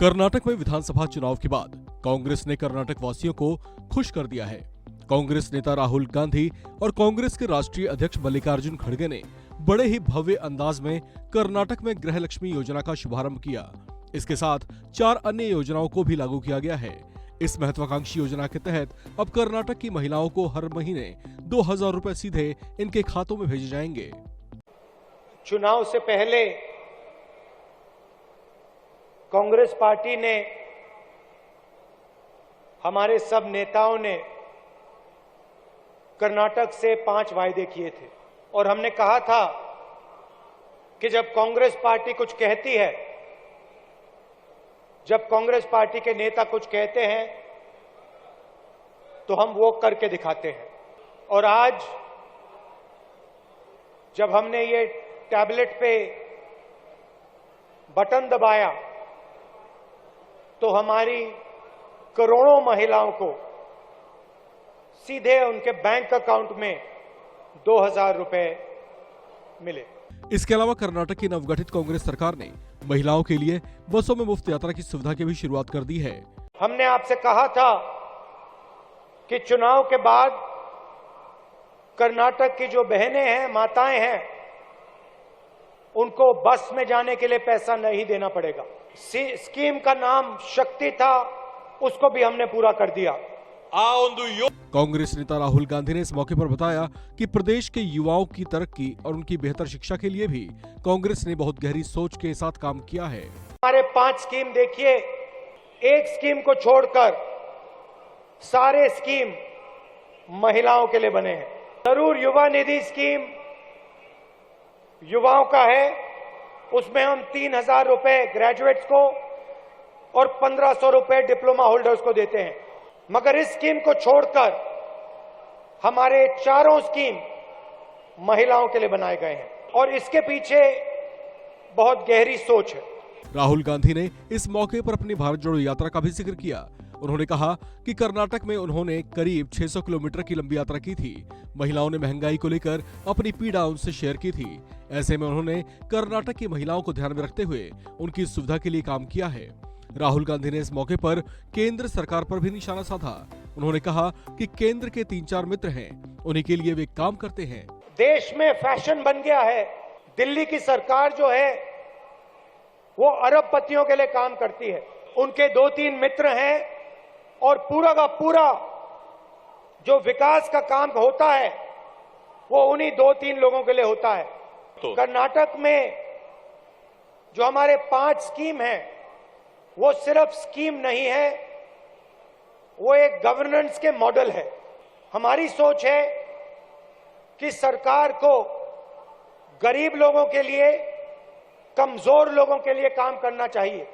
कर्नाटक में विधानसभा चुनाव के बाद कांग्रेस ने कर्नाटक वासियों को खुश कर दिया है। कांग्रेस नेता राहुल गांधी और कांग्रेस के राष्ट्रीय अध्यक्ष मल्लिकार्जुन खड़गे ने बड़े ही भव्य अंदाज में कर्नाटक में गृह लक्ष्मी योजना का शुभारंभ किया। इसके साथ 4 अन्य योजनाओं को भी लागू किया गया है। इस महत्वाकांक्षी योजना के तहत अब कर्नाटक की महिलाओं को हर महीने 2000 रुपए सीधे इनके खातों में भेजे जाएंगे। चुनाव से पहले कांग्रेस पार्टी ने, हमारे सब नेताओं ने कर्नाटक से 5 वायदे किए थे और हमने कहा था कि जब कांग्रेस पार्टी कुछ कहती है, जब कांग्रेस पार्टी के नेता कुछ कहते हैं तो हम वो करके दिखाते हैं। और आज जब हमने ये टैबलेट पे बटन दबाया तो हमारी करोड़ों महिलाओं को सीधे उनके बैंक अकाउंट में 2000 रुपए मिले। इसके अलावा कर्नाटक की नवगठित कांग्रेस सरकार ने महिलाओं के लिए बसों में मुफ्त यात्रा की सुविधा की भी शुरुआत कर दी है। हमने आपसे कहा था कि चुनाव के बाद कर्नाटक की जो बहनें हैं, माताएं हैं, उनको बस में जाने के लिए पैसा नहीं देना पड़ेगा। स्कीम का नाम शक्ति था, उसको भी हमने पूरा कर दिया। कांग्रेस नेता राहुल गांधी ने इस मौके पर बताया कि प्रदेश के युवाओं की तरक्की और उनकी बेहतर शिक्षा के लिए भी कांग्रेस ने बहुत गहरी सोच के साथ काम किया है। हमारे 5 स्कीम देखिए, एक स्कीम को छोड़कर सारे स्कीम महिलाओं के लिए बने हैं। जरूर युवा निधि स्कीम युवाओं का है, उसमें हम 3000 रुपए ग्रेजुएट्स को और 1500 रुपए डिप्लोमा होल्डर्स को देते हैं। मगर इस स्कीम को छोड़कर हमारे चारों स्कीम महिलाओं के लिए बनाए गए हैं और इसके पीछे बहुत गहरी सोच है। राहुल गांधी ने इस मौके पर अपनी भारत जोड़ो यात्रा का भी जिक्र किया। उन्होंने कहा कि कर्नाटक में उन्होंने करीब 600 किलोमीटर की लंबी यात्रा की थी। महिलाओं ने महंगाई को लेकर अपनी पीड़ा उनसे शेयर की थी। ऐसे में उन्होंने कर्नाटक की महिलाओं को ध्यान में रखते हुए उनकी सुविधा के लिए काम किया है। राहुल गांधी ने इस मौके पर केंद्र सरकार पर भी निशाना साधा। उन्होंने कहा कि केंद्र के 3-4 मित्र हैं, उन्हीं के लिए वे काम करते हैं। देश में फैशन बन गया है, दिल्ली की सरकार जो है वो अरबपतियों के लिए काम करती है। उनके 2-3 मित्र हैं और पूरा का पूरा जो विकास का काम होता है वो उन्हीं 2-3 लोगों के लिए होता है। तो कर्नाटक में जो हमारे 5 स्कीम हैं वो सिर्फ स्कीम नहीं है, वो एक गवर्नेंस के मॉडल है। हमारी सोच है कि सरकार को गरीब लोगों के लिए, कमजोर लोगों के लिए काम करना चाहिए।